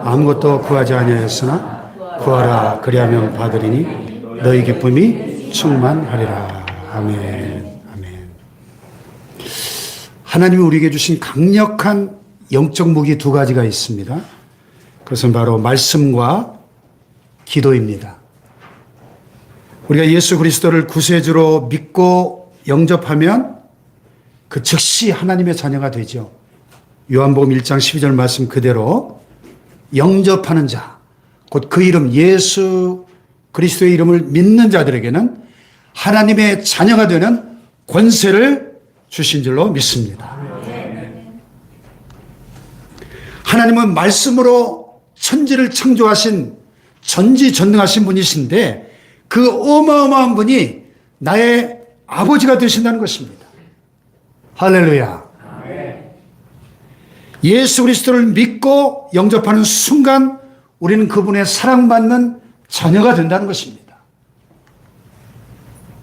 아무것도 구하지 아니하였으나 구하라 그리하면 받으리니 너희 기쁨이 충만하리라. 아멘. 아멘. 하나님이 우리에게 주신 강력한 영적 무기 두 가지가 있습니다. 그것은 바로 말씀과 기도입니다. 우리가 예수 그리스도를 구세주로 믿고 영접하면 그 즉시 하나님의 자녀가 되죠. 요한복음 1장 12절 말씀 그대로 영접하는 자, 곧 그 이름 예수 그리스도의 이름을 믿는 자들에게는 하나님의 자녀가 되는 권세를 주신 줄로 믿습니다. 하나님은 말씀으로 천지를 창조하신 전지전능하신 분이신데 그 어마어마한 분이 나의 아버지가 되신다는 것입니다. 할렐루야. 예수 그리스도를 믿고 영접하는 순간 우리는 그분의 사랑받는 자녀가 된다는 것입니다.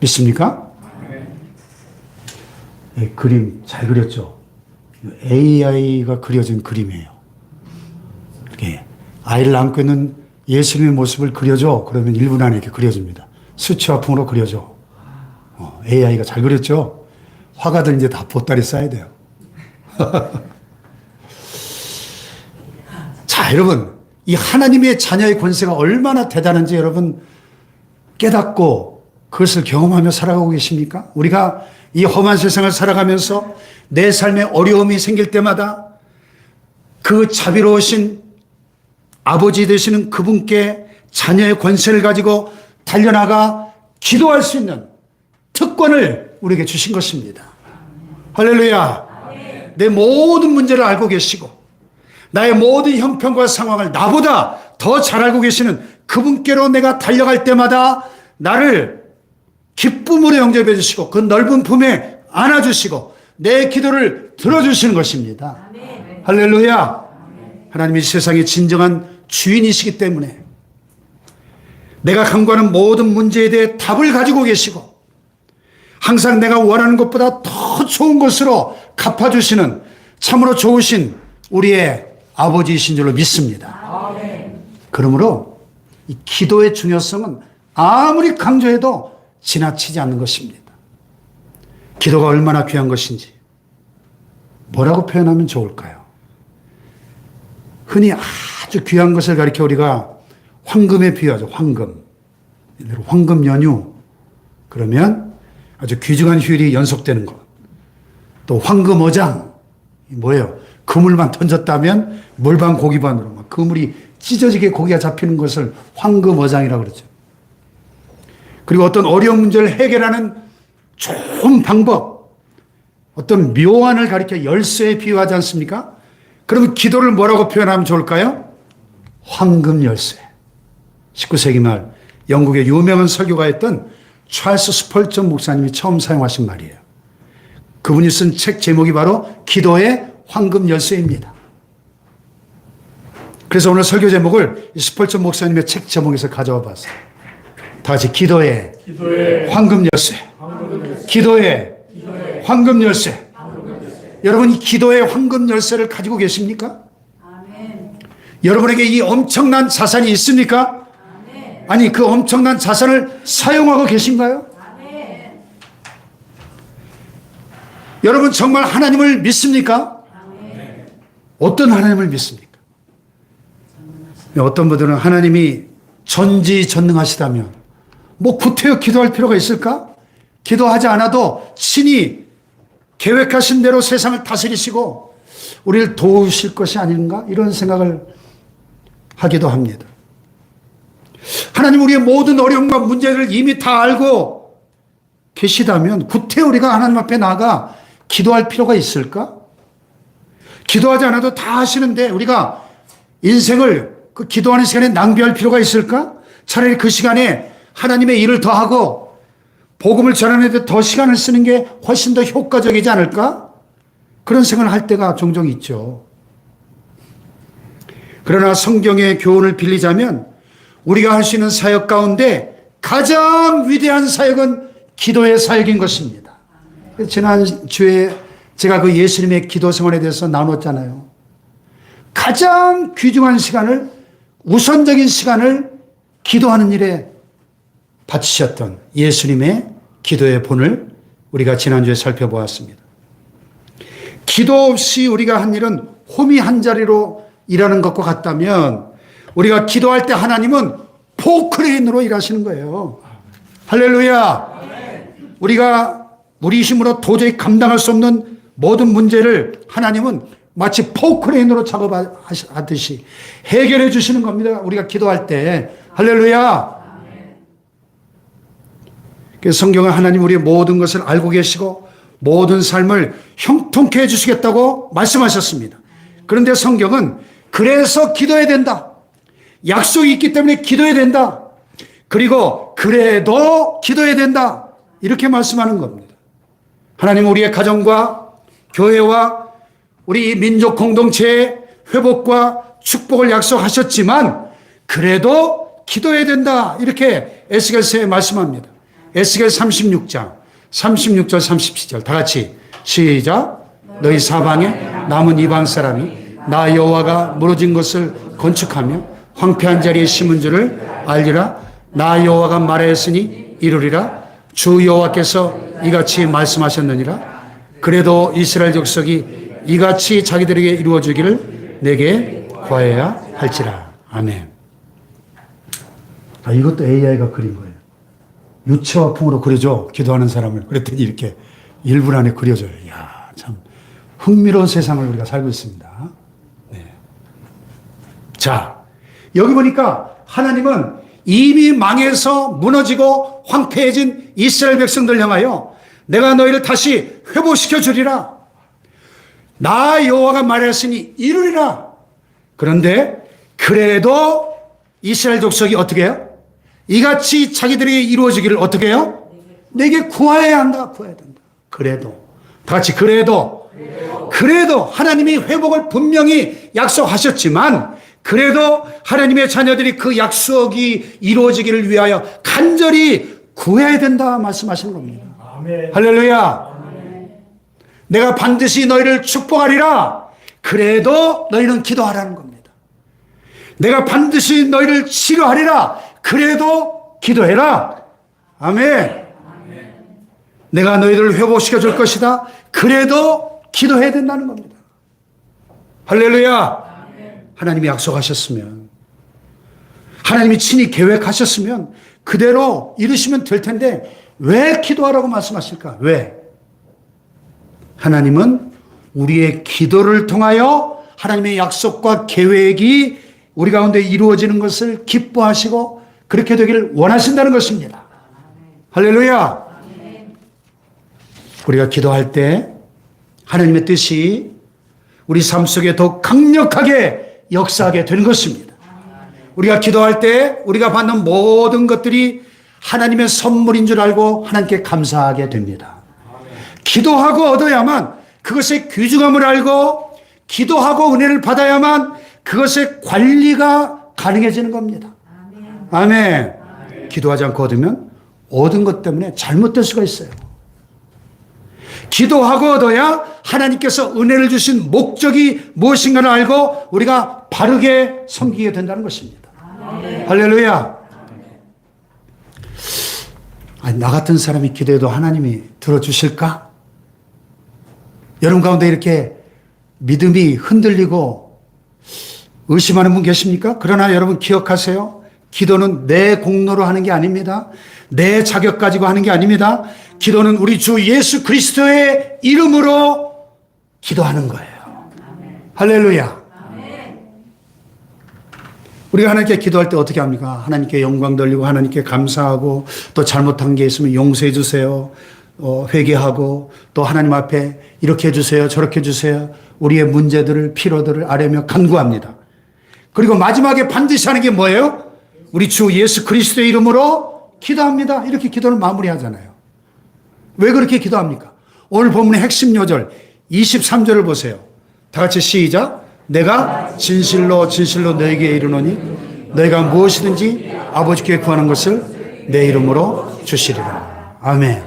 믿습니까? 네, 그림 잘 그렸죠? AI가 그려진 그림이에요. 이렇게 아이를 안고 있는 예수님의 모습을 그려줘. 그러면 1분 안에 이렇게 그려집니다. 수치화풍으로 그려줘. AI가 잘 그렸죠? 화가들 이제 다 보따리 싸야 돼요. 자, 여러분, 이 하나님의 자녀의 권세가 얼마나 대단한지 여러분 깨닫고 그것을 경험하며 살아가고 계십니까? 우리가 이 험한 세상을 살아가면서 내 삶에 어려움이 생길 때마다 그 자비로우신 아버지 되시는 그분께 자녀의 권세를 가지고 달려나가 기도할 수 있는 특권을 우리에게 주신 것입니다. 할렐루야. 내 모든 문제를 알고 계시고 나의 모든 형편과 상황을 나보다 더 잘 알고 계시는 그분께로 내가 달려갈 때마다 나를 기쁨으로 영접해 주시고 그 넓은 품에 안아주시고 내 기도를 들어주시는 것입니다. 할렐루야. 하나님이 세상의 진정한 주인이시기 때문에 내가 간구하는 모든 문제에 대해 답을 가지고 계시고 항상 내가 원하는 것보다 더 좋은 것으로 갚아주시는 참으로 좋으신 우리의 아버지이신 줄로 믿습니다. 그러므로 이 기도의 중요성은 아무리 강조해도 지나치지 않는 것입니다. 기도가 얼마나 귀한 것인지 뭐라고 표현하면 좋을까요? 흔히 아주 귀한 것을 가리켜 우리가 황금에 비유하죠. 황금. 황금 연유. 그러면 아주 귀중한 휴일이 연속되는 것. 또 황금 어장. 뭐예요? 그물만 던졌다면 물반 고기반으로 막 그물이 찢어지게 고기가 잡히는 것을 황금 어장이라고 그러죠. 그리고 어떤 어려운 문제를 해결하는 좋은 방법, 어떤 묘안을 가리켜 열쇠에 비유하지 않습니까? 그러면 기도를 뭐라고 표현하면 좋을까요? 황금 열쇠. 19세기 말 영국의 유명한 설교가였던 찰스 스펄전 목사님이 처음 사용하신 말이에요. 그분이 쓴 책 제목이 바로 기도의 황금 열쇠입니다. 그래서 오늘 설교 제목을 스펄전 목사님의 책 제목에서 가져와 봤어요. 다 같이 기도의 황금 열쇠. 기도의 황금 열쇠. 여러분 이 기도의 황금 열쇠를 가지고 계십니까? 아멘. 여러분에게 이 엄청난 자산이 있습니까? 아멘. 아니 그 엄청난 자산을 사용하고 계신가요? 아멘. 여러분 정말 하나님을 믿습니까? 아멘. 어떤 하나님을 믿습니까? 어떤 분들은 하나님이 전지전능하시다면 뭐 구태여 기도할 필요가 있을까? 기도하지 않아도 친히 계획하신 대로 세상을 다스리시고 우리를 도우실 것이 아닌가? 이런 생각을 하기도 합니다. 하나님 우리의 모든 어려움과 문제를 이미 다 알고 계시다면 구태여 우리가 하나님 앞에 나가 기도할 필요가 있을까? 기도하지 않아도 다 하시는데 우리가 인생을 그 기도하는 시간에 낭비할 필요가 있을까? 차라리 그 시간에 하나님의 일을 더 하고 복음을 전하는 데 더 시간을 쓰는 게 훨씬 더 효과적이지 않을까? 그런 생각을 할 때가 종종 있죠. 그러나 성경의 교훈을 빌리자면 우리가 할 수 있는 사역 가운데 가장 위대한 사역은 기도의 사역인 것입니다. 지난주에 제가 그 예수님의 기도 생활에 대해서 나눴잖아요. 가장 귀중한 시간을, 우선적인 시간을 기도하는 일에 바치셨던 예수님의 기도의 본을 우리가 지난주에 살펴보았습니다. 기도 없이 우리가 한 일은 호미 한 자리로 일하는 것과 같다면 우리가 기도할 때 하나님은 포크레인으로 일하시는 거예요. 할렐루야. 우리가 우리 힘으로 도저히 감당할 수 없는 모든 문제를 하나님은 마치 포크레인으로 작업하듯이 해결해 주시는 겁니다. 우리가 기도할 때. 할렐루야. 그래서 성경은 하나님 우리의 모든 것을 알고 계시고 모든 삶을 형통케 해주시겠다고 말씀하셨습니다. 그런데 성경은 그래서 기도해야 된다. 약속이 있기 때문에 기도해야 된다. 그리고 그래도 기도해야 된다. 이렇게 말씀하는 겁니다. 하나님은 우리의 가정과 교회와 우리 민족 공동체의 회복과 축복을 약속하셨지만 그래도 기도해야 된다. 이렇게 에스겔서에 말씀합니다. 에스겔 36장 36절 37절 다 같이 시작. 너희 사방에 남은 이방 사람이 나 여호와가 무너진 것을 건축하며 황폐한 자리에 심은 줄을 알리라. 나 여호와가 말하였으니 이루리라. 주 여호와께서 이같이 말씀하셨느니라. 그래도 이스라엘 족속이 이같이 자기들에게 이루어주기를 내게 구하여야 할지라. 아멘. 이것도 AI가 그린 거예요. 유체와 풍으로 그려줘. 기도하는 사람을. 그랬더니 이렇게 1분 안에 그려줘요. 이야, 참 흥미로운 세상을 우리가 살고 있습니다. 네. 자, 여기 보니까 하나님은 이미 망해서 무너지고 황폐해진 이스라엘 백성들 향하여 내가 너희를 다시 회복시켜 주리라. 나 여호와가 말했으니 이루리라. 그런데 그래도 이스라엘 족속이 어떻게 해요? 이같이 자기들에게 이루어지기를 어떻게 해요? 내게 구하여야 한다. 구해야 된다. 그래도. 다 같이 그래도. 그래도 하나님이 회복을 분명히 약속하셨지만 그래도 하나님의 자녀들이 그 약속이 이루어지기를 위하여 간절히 구해야 된다 말씀하시는 겁니다. 아멘. 할렐루야. 아멘. 내가 반드시 너희를 축복하리라. 그래도 너희는 기도하라는 겁니다. 내가 반드시 너희를 치료하리라. 그래도 기도해라. 아멘. 내가 너희들을 회복시켜 줄 것이다. 그래도 기도해야 된다는 겁니다. 할렐루야. 하나님이 약속하셨으면, 하나님이 친히 계획하셨으면 그대로 이루시면 될 텐데 왜 기도하라고 말씀하실까? 왜? 하나님은 우리의 기도를 통하여 하나님의 약속과 계획이 우리 가운데 이루어지는 것을 기뻐하시고 그렇게 되기를 원하신다는 것입니다. 할렐루야. 우리가 기도할 때 하나님의 뜻이 우리 삶 속에 더 강력하게 역사하게 되는 것입니다. 우리가 기도할 때 우리가 받는 모든 것들이 하나님의 선물인 줄 알고 하나님께 감사하게 됩니다. 기도하고 얻어야만 그것의 귀중함을 알고 기도하고 은혜를 받아야만 그것의 관리가 가능해지는 겁니다. 아멘. 기도하지 않고 얻으면 얻은 것 때문에 잘못될 수가 있어요. 기도하고 얻어야 하나님께서 은혜를 주신 목적이 무엇인가를 알고 우리가 바르게 섬기게 된다는 것입니다. 아멘. 할렐루야. 아니, 나 같은 사람이 기도해도 하나님이 들어주실까? 여러분 가운데 이렇게 믿음이 흔들리고 의심하는 분 계십니까? 그러나 여러분 기억하세요. 기도는 내 공로로 하는 게 아닙니다. 내 자격 가지고 하는 게 아닙니다. 기도는 우리 주 예수 그리스도의 이름으로 기도하는 거예요. 아멘. 할렐루야. 아멘. 우리가 하나님께 기도할 때 어떻게 합니까? 하나님께 영광 돌리고 하나님께 감사하고 또 잘못한 게 있으면 용서해 주세요. 회개하고 또 하나님 앞에 이렇게 해주세요. 저렇게 해주세요. 우리의 문제들을 필요들을 아뢰며 간구합니다. 그리고 마지막에 반드시 하는 게 뭐예요? 우리 주 예수 그리스도의 이름으로 기도합니다. 이렇게 기도를 마무리하잖아요. 왜 그렇게 기도합니까? 오늘 본문의 핵심 요절 23절을 보세요. 다 같이 시작. 내가 진실로 진실로 너에게 이르노니 너희가 무엇이든지 아버지께 구하는 것을 내 이름으로 주시리라. 아멘.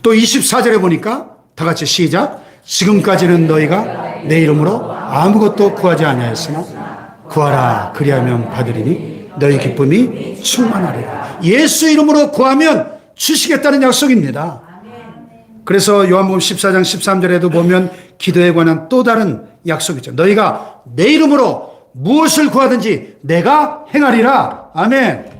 또 24절에 보니까 다 같이 시작. 지금까지는 너희가 내 이름으로 아무것도 구하지 아니하였으나 구하라 그리하면 받으리니 너희 기쁨이 충만하리라. 예수 이름으로 구하면 주시겠다는 약속입니다. 그래서 요한복음 14장 13절에도 보면 기도에 관한 또 다른 약속이죠. 너희가 내 이름으로 무엇을 구하든지 내가 행하리라. 아멘.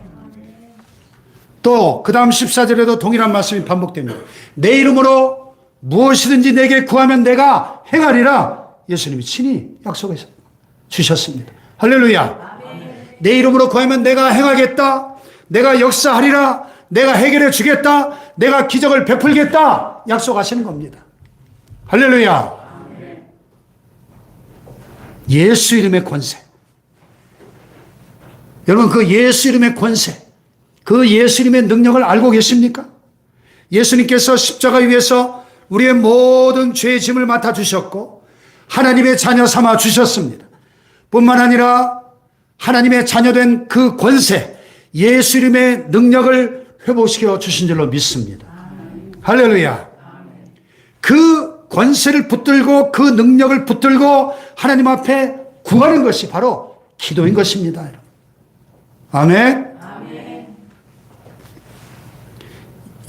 또 그 다음 14절에도 동일한 말씀이 반복됩니다. 내 이름으로 무엇이든지 내게 구하면 내가 행하리라. 예수님이 친히 약속해 주셨습니다. 할렐루야. 내 이름으로 구하면 내가 행하겠다. 내가 역사하리라. 내가 해결해 주겠다. 내가 기적을 베풀겠다. 약속하시는 겁니다. 할렐루야. 예수 이름의 권세. 여러분 그 예수 이름의 권세, 그 예수 이름의 능력을 알고 계십니까? 예수님께서 십자가 위에서 우리의 모든 죄의 짐을 맡아주셨고 하나님의 자녀 삼아 주셨습니다. 뿐만 아니라 하나님의 자녀된 그 권세, 예수 이름의 능력을 회복시켜 주신 줄로 믿습니다. 할렐루야. 그 권세를 붙들고 그 능력을 붙들고 하나님 앞에 구하는 것이 바로 기도인 것입니다. 여러분. 아멘.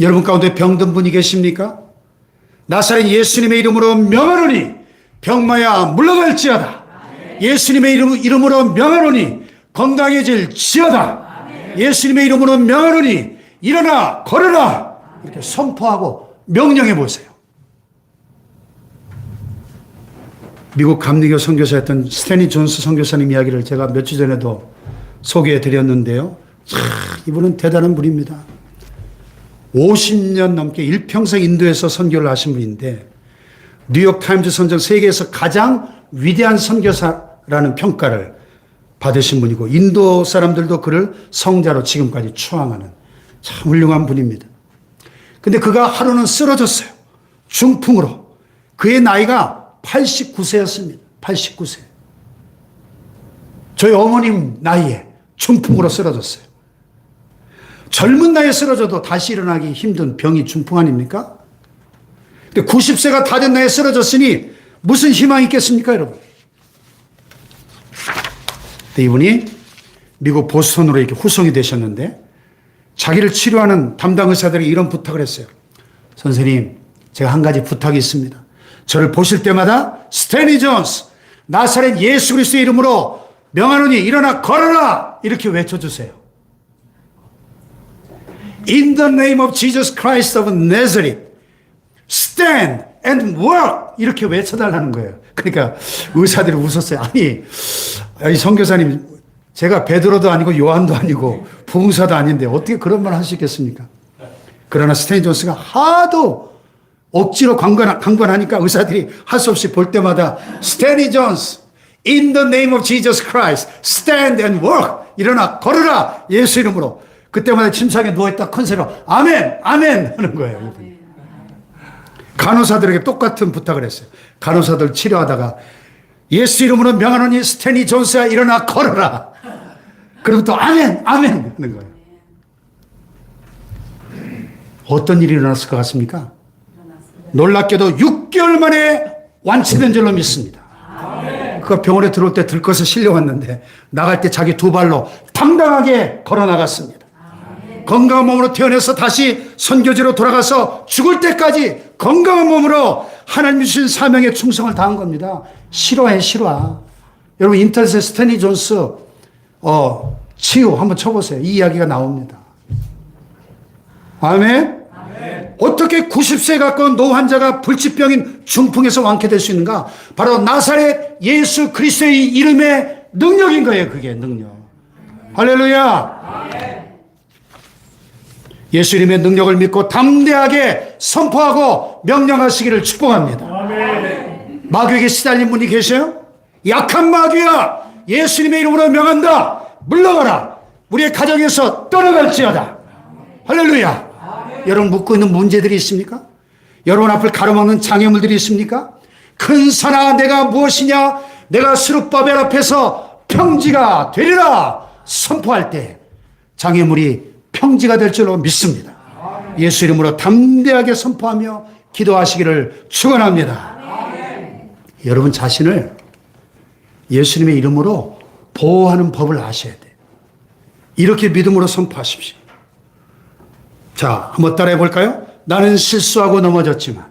여러분 가운데 병든 분이 계십니까? 나사렛 예수님의 이름으로 명하노니 병마야 물러갈지어다. 예수님의 이름으로 명하노니 건강해질지어다. 예수님의 이름으로 명하노니 일어나 걸어라. 이렇게 선포하고 명령해 보세요. 미국 감리교 선교사였던 스탠리 존스 선교사님 이야기를 제가 몇 주 전에도 소개해 드렸는데요. 참 이분은 대단한 분입니다. 50년 넘게 일평생 인도에서 선교를 하신 분인데 뉴욕타임즈 선정 세계에서 가장 위대한 선교사라는 평가를 받으신 분이고 인도 사람들도 그를 성자로 지금까지 추앙하는 참 훌륭한 분입니다. 근데 그가 하루는 쓰러졌어요. 중풍으로. 그의 나이가 89세였습니다. 89세. 저희 어머님 나이에 중풍으로 쓰러졌어요. 젊은 나이에 쓰러져도 다시 일어나기 힘든 병이 중풍 아닙니까? 근데 90세가 다 된 나이에 쓰러졌으니 무슨 희망이 있겠습니까, 여러분? 근데 이분이 미국 보스턴으로 이렇게 후송이 되셨는데 자기를 치료하는 담당 의사들이 이런 부탁을 했어요. 선생님, 제가 한 가지 부탁이 있습니다. 저를 보실 때마다 스탠리 존스, 나사렛 예수 그리스도의 이름으로 명하노니 일어나 걸어라 이렇게 외쳐주세요. In the name of Jesus Christ of Nazareth, stand and walk 이렇게 외쳐달라는 거예요. 그러니까 의사들이 웃었어요. 아니 선교사님, 제가 베드로도 아니고 요한도 아니고 부흥사도 아닌데 어떻게 그런 말 할 수 있겠습니까? 그러나 스탠리 존스가 하도 억지로 강권하니까 의사들이 할 수 없이 볼 때마다 스탠리 존스, in the name of Jesus Christ, stand and walk. 일어나 걸어라 예수 이름으로. 그때마다 침상에 누워있다 컨세로 아멘 아멘 하는 거예요. 간호사들에게 똑같은 부탁을 했어요. 간호사들 치료하다가 예수 이름으로 명하노니 스탠리 존스야 일어나 걸어라. 그리고 또 아멘 아멘 하는 거예요. 어떤 일이 일어났을 것 같습니까? 놀랍게도 6개월 만에 완치된 줄로 믿습니다. 그가 병원에 들어올 때 들것에 실려왔는데 나갈 때 자기 두 발로 당당하게 걸어 나갔습니다. 건강한 몸으로 태어나서 다시 선교지로 돌아가서 죽을 때까지 건강한 몸으로 하나님 주신 사명에 충성을 다한 겁니다. 실화에 실화. 여러분 인터넷에 스탠리 존스 치유 한번 쳐보세요. 이 이야기가 나옵니다. 아멘. 어떻게 90세 가까운 노 환자가 불치병인 중풍에서 완쾌될 수 있는가? 바로 나사렛 예수 그리스도의 이름의 능력인 거예요. 그게 능력. 할렐루야. 예수 이름의 능력을 믿고 담대하게 선포하고 명령하시기를 축복합니다. 마귀에게 시달린 분이 계세요? 약한 마귀야, 예수님의 이름으로 명한다. 물러가라. 우리의 가정에서 떠나갈지어다. 할렐루야. 여러분 묻고 있는 문제들이 있습니까? 여러분 앞을 가로막는 장애물들이 있습니까? 큰 산아 내가 무엇이냐? 내가 스룹바벨 앞에서 평지가 되리라 선포할 때 장애물이 평지가 될 줄로 믿습니다. 예수 이름으로 담대하게 선포하며 기도하시기를 축원합니다. 여러분 자신을 예수님의 이름으로 보호하는 법을 아셔야 돼요. 이렇게 믿음으로 선포하십시오. 자, 한번 따라해 볼까요? 나는 실수하고 넘어졌지만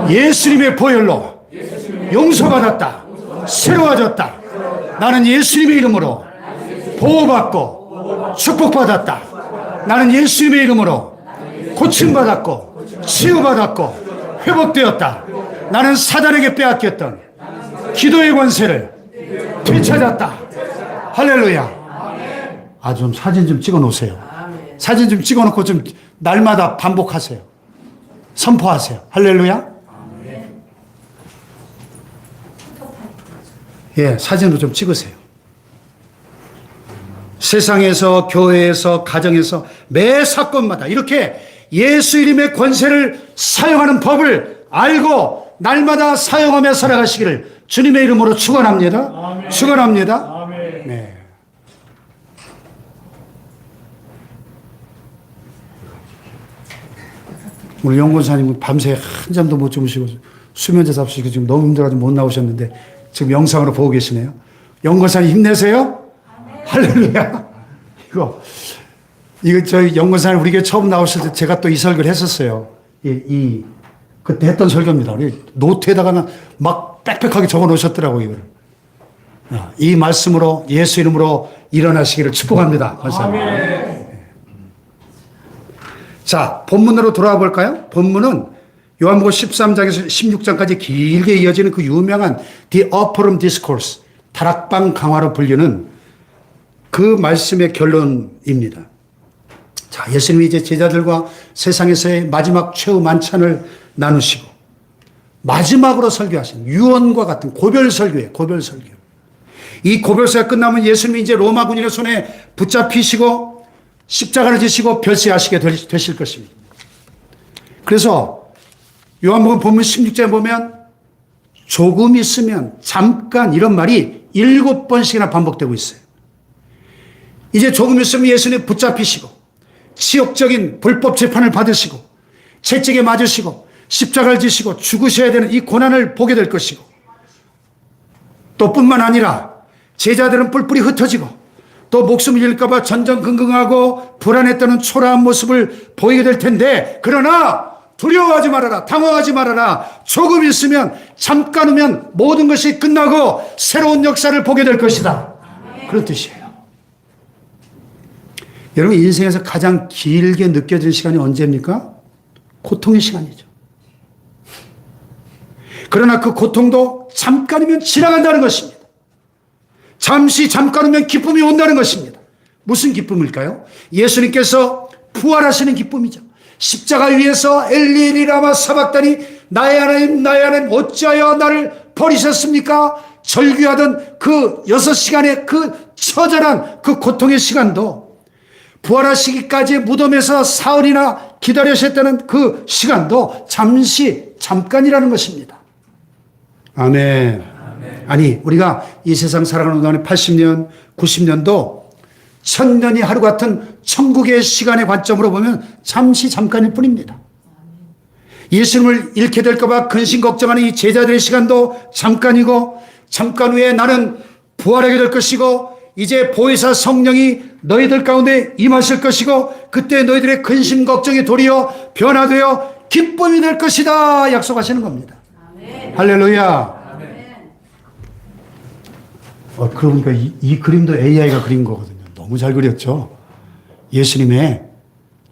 예수님의 보혈로 용서받았다. 새로워졌다. 나는 예수님의 이름으로 보호받고 축복받았다. 나는 예수님의 이름으로 고침받았고 치유받았고 회복되었다. 나는 사단에게 빼앗겼던 기도의 권세를 되찾았다. 할렐루야. 아, 좀 사진 좀 찍어 놓으세요. 사진 좀 찍어 놓고 좀 날마다 반복하세요. 선포하세요. 할렐루야. 예, 사진으로 좀 찍으세요. 세상에서, 교회에서, 가정에서 매 사건마다 이렇게 예수 이름의 권세를 사용하는 법을 알고 날마다 사용하며 살아가시기를 주님의 이름으로 축원합니다. 아멘. 축원합니다. 아멘. 네. 우리 연구사님은 밤새 한잠도 못 주무시고 수면제 잡수시고 지금 너무 힘들어서 못 나오셨는데 지금 영상으로 보고 계시네요. 연구사님 힘내세요. 할렐루야. 이거 저희 연구사님 우리 교회 처음 나오실 때 제가 또 이 설교를 했었어요. 그때 했던 설교입니다. 우리 노트에다가 막 빽빽하게 적어 놓으셨더라고요, 이거를. 이 말씀으로 예수 이름으로 일어나시기를 축복합니다. 감사합니다. 자, 본문으로 돌아와 볼까요? 본문은 요한복음 13장에서 16장까지 길게 이어지는 그 유명한 The Upper Room Discourse, 다락방 강화로 불리는 그 말씀의 결론입니다. 자, 예수님이 이제 제자들과 세상에서의 마지막 최후 만찬을 나누시고 마지막으로 설교하신 유언과 같은 고별 설교예요. 고별 설교. 이 고별 설교가 끝나면 예수님이 이제 로마 군인의 손에 붙잡히시고 십자가를 지시고 별세하시게 되실 것입니다. 그래서 요한복음 본문 16장에 보면 조금 있으면 잠깐 이런 말이 7번씩이나 반복되고 있어요. 이제 조금 있으면 예수님 붙잡히시고 치욕적인 불법 재판을 받으시고 채찍에 맞으시고 십자가를 지시고 죽으셔야 되는 이 고난을 보게 될 것이고 또 뿐만 아니라 제자들은 뿔뿔이 흩어지고 또 목숨을 잃을까 봐 전전긍긍하고 불안했다는 초라한 모습을 보이게 될 텐데 그러나 두려워하지 말아라. 당황하지 말아라. 조금 있으면 잠깐 후면 모든 것이 끝나고 새로운 역사를 보게 될 것이다. 그런 뜻이에요. 여러분 인생에서 가장 길게 느껴진 시간이 언제입니까? 고통의 시간이죠. 그러나 그 고통도 잠깐이면 지나간다는 것입니다. 잠시 잠깐 후면 기쁨이 온다는 것입니다. 무슨 기쁨일까요? 예수님께서 부활하시는 기쁨이죠. 십자가 위에서 엘리 엘리 라마 사박다니 나의 하나님 어찌하여 나를 버리셨습니까? 절규하던 그 6시간의 그 처절한 그 고통의 시간도 부활하시기까지 무덤에서 사흘이나 기다리셨다는 그 시간도 잠깐이라는 것입니다. 아멘. 아니 우리가 이 세상 살아가는 동안에 80년, 90년도 1000년이 하루 같은 천국의 시간의 관점으로 보면 잠깐일 뿐입니다. 예수님을 잃게 될까 봐 근심 걱정하는 이 제자들의 시간도 잠깐이고 잠깐 후에 나는 부활하게 될 것이고 이제 보혜사 성령이 너희들 가운데 임하실 것이고 그때 너희들의 근심 걱정이 도리어 변화되어 기쁨이 될 것이다 약속하시는 겁니다. 아멘. 할렐루야. 그러니까 이 그림도 AI가 그린 거거든요. 너무 잘 그렸죠. 예수님의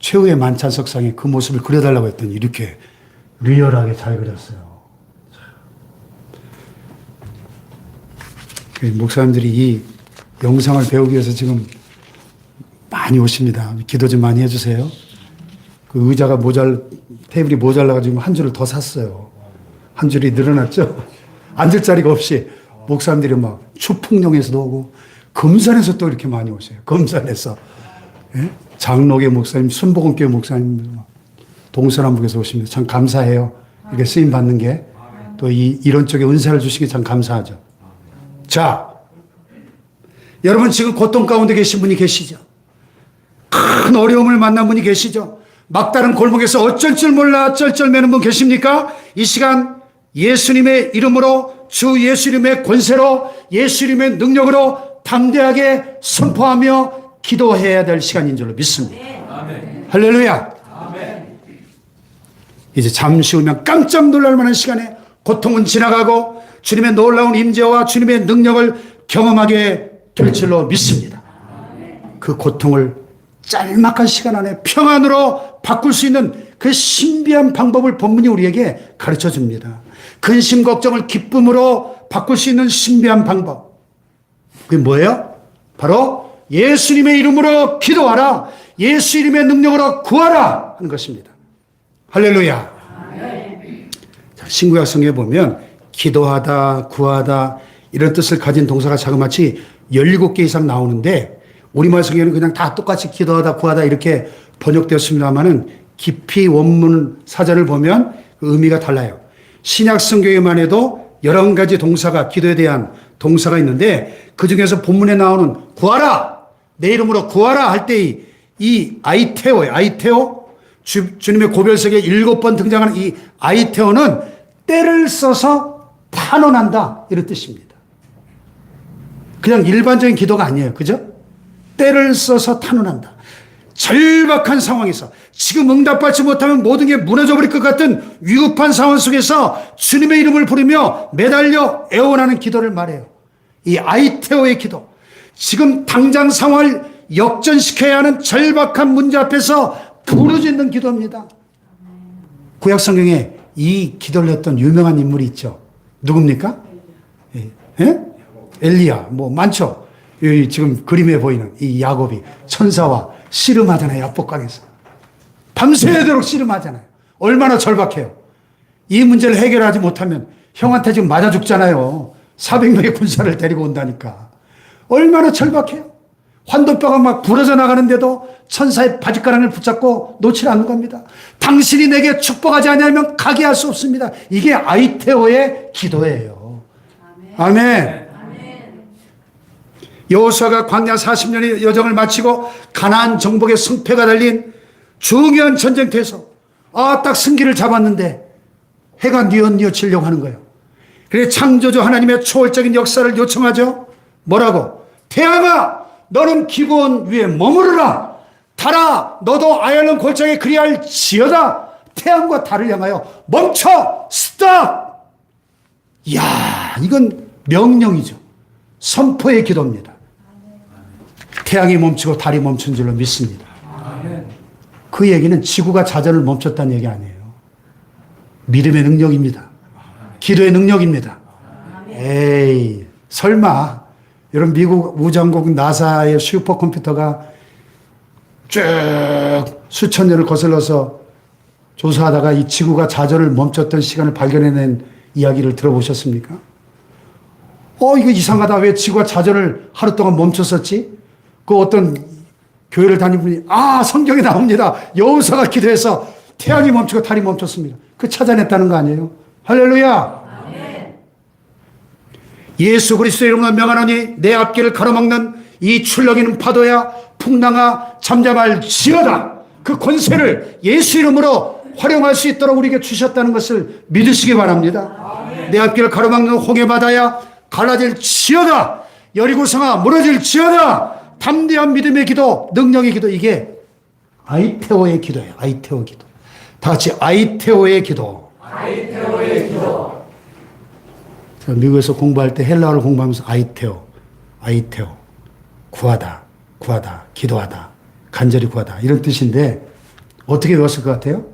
최후의 만찬석상에 그 모습을 그려달라고 했더니 이렇게 리얼하게 잘 그렸어요. 목사님들이 이 영상을 배우기 위해서 지금 많이 오십니다. 기도 좀 많이 해주세요. 그 의자가 테이블이 모자라가지고 한 줄을 더 샀어요. 한 줄이 늘어났죠. 앉을 자리가 없이 목사님들이 막 추풍령에서도 오고 금산에서 또 이렇게 많이 오세요. 금산에서. 예? 장로계 목사님, 순복음교회 목사님들 동서남북에서 오십니다. 참 감사해요. 이렇게 쓰임 받는 게. 또 이런 쪽에 은사를 주시기 참 감사하죠. 자, 여러분 지금 고통 가운데 계신 분이 계시죠? 큰 어려움을 만난 분이 계시죠? 막다른 골목에서 어쩔 줄 몰라 쩔쩔매는 분 계십니까? 이 시간 예수님의 이름으로, 주 예수 이름의 권세로, 예수 이름의 능력으로 담대하게 선포하며 기도해야 될 시간인 줄로 믿습니다. 아멘. 할렐루야. 아멘. 이제 잠시 후면 깜짝 놀랄 만한 시간에 고통은 지나가고 주님의 놀라운 임재와 주님의 능력을 경험하게 될 줄로 믿습니다. 그 고통을 짤막한 시간 안에 평안으로 바꿀 수 있는 그 신비한 방법을 본문이 우리에게 가르쳐 줍니다. 근심 걱정을 기쁨으로 바꿀 수 있는 신비한 방법. 그게 뭐예요? 바로 예수님의 이름으로 기도하라. 예수 이름의 능력으로 구하라 하는 것입니다. 할렐루야. 자, 신구약 성경에 보면 기도하다, 구하다 이런 뜻을 가진 동사가 자그마치 17개 이상 나오는데 우리말 성경에는 그냥 다 똑같이 기도하다, 구하다 이렇게 번역되었습니다만은 깊이 원문 사전을 보면 그 의미가 달라요. 신약 성경에만 해도 여러 가지 동사가, 기도에 대한 동사가 있는데 그 중에서 본문에 나오는 구하라, 내 이름으로 구하라 할 때 이 아이테오예요. 아이테오. 주님의 고별석에 7번 등장하는 이 아이테오는 때를 써서 탄원한다 이런 뜻입니다. 그냥 일반적인 기도가 아니에요. 그죠? 때를 써서 탄원한다. 절박한 상황에서 지금 응답받지 못하면 모든 게 무너져버릴 것 같은 위급한 상황 속에서 주님의 이름을 부르며 매달려 애원하는 기도를 말해요. 이 아이테오의 기도. 지금 당장 상황을 역전시켜야 하는 절박한 문제 앞에서 부르짖는 기도입니다. 구약 성경에 이 기도를 했던 유명한 인물이 있죠. 누굽니까? 예? 엘리야, 뭐 많죠. 여기 지금 그림에 보이는 이 야곱이 천사와 씨름하잖아요. 야복강에서. 밤새도록 씨름하잖아요. 얼마나 절박해요. 이 문제를 해결하지 못하면 형한테 지금 맞아 죽잖아요. 400명의 군사를 데리고 온다니까. 얼마나 절박해요. 환도뼈가 막 부러져 나가는데도 천사의 바짓가랑을 붙잡고 놓지 않는 겁니다. 당신이 내게 축복하지 않으면 가게 할 수 없습니다. 이게 아이테오의 기도예요. 아멘. 여호수아가 광야 40년의 여정을 마치고 가나안 정복의 승패가 달린 중요한 전쟁터에서 딱 승기를 잡았는데 해가 뉘어치려고 하는 거예요. 그래 창조주 하나님의 초월적인 역사를 요청하죠. 뭐라고? 태양아, 너는 기브온 위에 머무르라. 달아, 너도 아얄론 골짜기에 그리할지어다. 태양과 달을 향하여 멈춰! 스탑! 이야, 이건 명령이죠. 선포의 기도입니다. 태양이 멈추고 달이 멈춘 줄로 믿습니다. 그 얘기는 지구가 자전을 멈췄다는 얘기 아니에요. 믿음의 능력입니다. 기도의 능력입니다. 에이, 설마 여러분 미국 우주항공 나사의 슈퍼컴퓨터가 쭉 수천 년을 거슬러서 조사하다가 이 지구가 자전을 멈췄던 시간을 발견해낸 이야기를 들어보셨습니까? 이거 이상하다. 왜 지구가 자전을 하루 동안 멈췄었지? 그 어떤 교회를 다니는 분이 성경에 나옵니다. 여호수아가 기도해서 태양이 멈추고 달이 멈췄습니다. 그 찾아냈다는 거 아니에요? 할렐루야. 예수 그리스도의 이름으로 명하노니 내 앞길을 가로막는 이 출렁이는 파도야 풍랑아 잠잠할지어다. 그 권세를 예수 이름으로 활용할 수 있도록 우리에게 주셨다는 것을 믿으시기 바랍니다. 내 앞길을 가로막는 홍해바다야 갈라질지어다. 여리고성아 무너질지어다. 담대한 믿음의 기도, 능력의 기도, 이게 아이테오의 기도예요. 아이테오 기도. 다 같이 아이테오의 기도. 아이테오의 기도. 미국에서 공부할 때 헬라어를 공부하면서 아이테오, 구하다, 기도하다, 간절히 구하다 이런 뜻인데 어떻게 외웠을 것 같아요?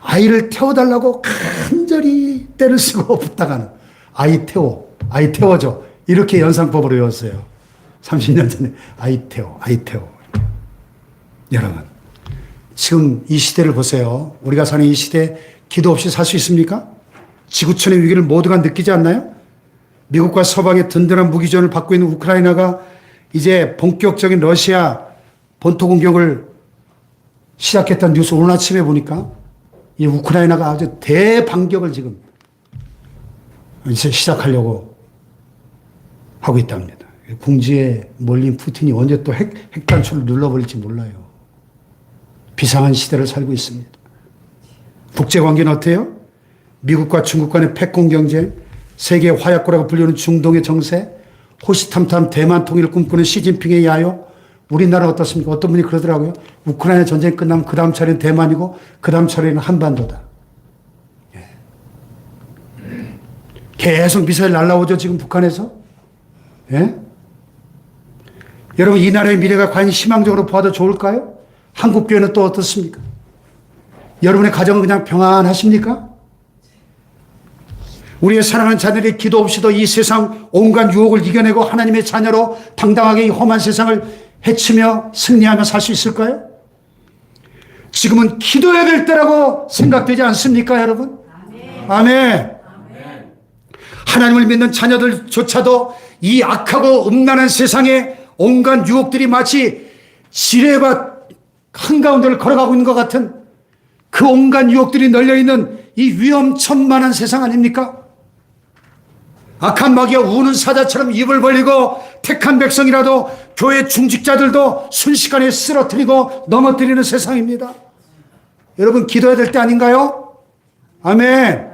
아이를 태워달라고 간절히 때를 쓰고 부탁하는 아이테오죠. 이렇게 연상법으로 외웠어요. 30년 전에 아이테오. 여러분, 지금 이 시대를 보세요. 우리가 사는 이 시대 기도 없이 살 수 있습니까? 지구촌의 위기를 모두가 느끼지 않나요? 미국과 서방의 든든한 무기 지원을 받고 있는 우크라이나가 이제 본격적인 러시아 본토 공격을 시작했다는 뉴스 오늘 아침에 보니까 이 우크라이나가 아주 대반격을 지금 이제 시작하려고 하고 있답니다. 궁지에 몰린 푸틴이 언제 또 핵 단추를 눌러버릴지 몰라요. 비상한 시대를 살고 있습니다. 국제관계는 어때요? 미국과 중국 간의 패권 경쟁, 세계 화약고라고 불리는 중동의 정세, 호시탐탐 대만 통일을 꿈꾸는 시진핑의 야욕, 우리나라 어떻습니까? 어떤 분이 그러더라고요. 우크라이나 전쟁이 끝나면 그 다음 차례는 대만이고 그 다음 차례는 한반도다. 예. 계속 미사일 날라오죠, 지금 북한에서. 예? 여러분, 이 나라의 미래가 과연 희망적으로 봐도 좋을까요? 한국교회는 또 어떻습니까? 여러분의 가정은 그냥 평안하십니까? 우리의 사랑하는 자녀들이 기도 없이도 이 세상 온갖 유혹을 이겨내고 하나님의 자녀로 당당하게 이 험한 세상을 헤치며 승리하며 살 수 있을까요? 지금은 기도해야 될 때라고 생각되지 않습니까, 여러분? 아멘. 하나님을 믿는 자녀들조차도 이 악하고 음란한 세상에 온갖 유혹들이 마치 지뢰밭 한가운데를 걸어가고 있는 것 같은 그 온갖 유혹들이 널려있는 이 위험천만한 세상 아닙니까? 악한 마귀가 우는 사자처럼 입을 벌리고 택한 백성이라도 교회 중직자들도 순식간에 쓰러뜨리고 넘어뜨리는 세상입니다. 여러분, 기도해야 될 때 아닌가요? 아멘.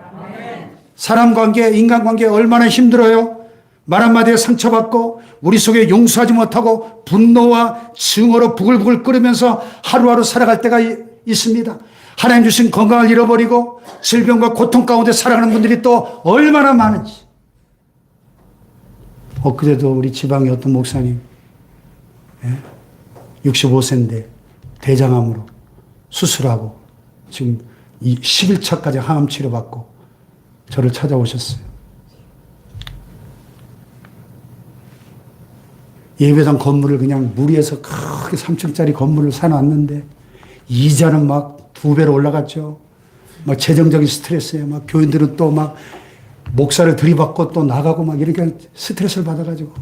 사람 관계, 인간 관계 얼마나 힘들어요? 말 한마디에 상처받고 우리 속에 용서하지 못하고 분노와 증오로 부글부글 끓으면서 하루하루 살아갈 때가 있습니다. 하나님 주신 건강을 잃어버리고 질병과 고통 가운데 살아가는 분들이 또 얼마나 많은지. 엊그제도 우리 지방의 어떤 목사님 65세인데 대장암으로 수술하고 지금 10일차까지 항암 치료받고 저를 찾아오셨어요. 예배당 건물을 그냥 무리해서 크게 3층짜리 건물을 사놨는데 이자는 막 2배로 올라갔죠. 막 재정적인 스트레스에 막 교인들은 또 막 목사를 들이받고 또 나가고 막 이렇게 스트레스를 받아가지고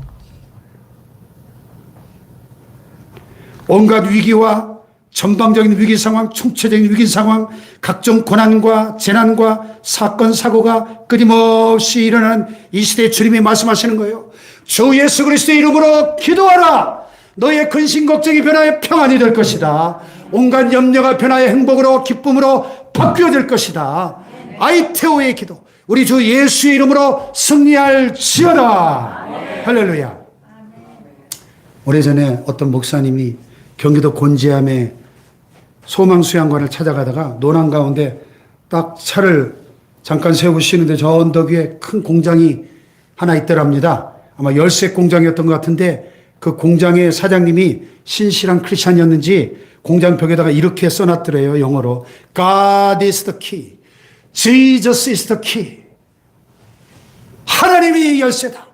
온갖 위기와 전방적인 위기 상황, 총체적인 위기 상황, 각종 고난과 재난과 사건, 사고가 끊임없이 일어나는 이 시대에 주님이 말씀하시는 거예요. 주 예수 그리스도의 이름으로 기도하라. 너의 근심 걱정이 변화해 평안이 될 것이다. 온갖 염려가 변화해 행복으로 기쁨으로 바뀌어질 것이다. 아이테오의 기도. 우리 주 예수의 이름으로 승리할지어다. 할렐루야. 오래전에 어떤 목사님이 경기도 곤지암에 소망수양관을 찾아가다가 노랑 가운데 딱 차를 잠깐 세우고 쉬는데 저 언덕 위에 큰 공장이 하나 있더랍니다. 아마 열쇠 공장이었던 것 같은데 그 공장의 사장님이 신실한 크리스찬이었는지 공장 벽에다가 이렇게 써놨더래요. 영어로 God is the key. Jesus is the key. 하나님이 열쇠다.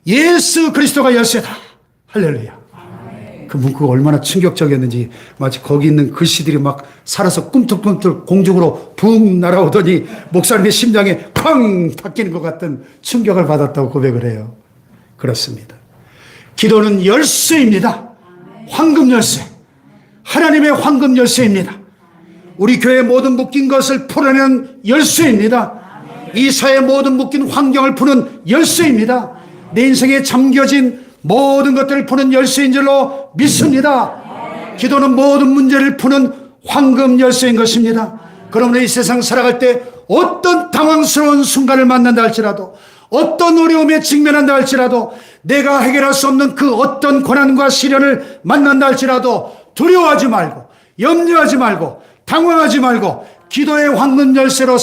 예수 그리스도가 열쇠다. 할렐루야. 그 문구가 얼마나 충격적이었는지 마치 거기 있는 글씨들이 막 살아서 꿈틀꿈틀 공중으로 붕 날아오더니 목사님의 심장에 쾅 박히는 것 같은 충격을 받았다고 고백을 해요. 그렇습니다. 기도는 열쇠입니다. 황금 열쇠. 하나님의 황금 열쇠입니다. 우리 교회의 모든 묶인 것을 풀어내는 열쇠입니다. 이 사회의 모든 묶인 환경을 푸는 열쇠입니다. 내 인생에 잠겨진 모든 것들을 푸는 열쇠인 줄로 믿습니다. 기도는 모든 문제를 푸는 황금 열쇠인 것입니다. 그러므로 이 세상 살아갈 때 어떤 당황스러운 순간을 만난다 할지라도 어떤 어려움에 직면한다 할지라도 내가 해결할 수 없는 그 어떤 고난과 시련을 만난다 할지라도 두려워하지 말고 염려하지 말고 당황하지 말고 기도의 황금 열쇠로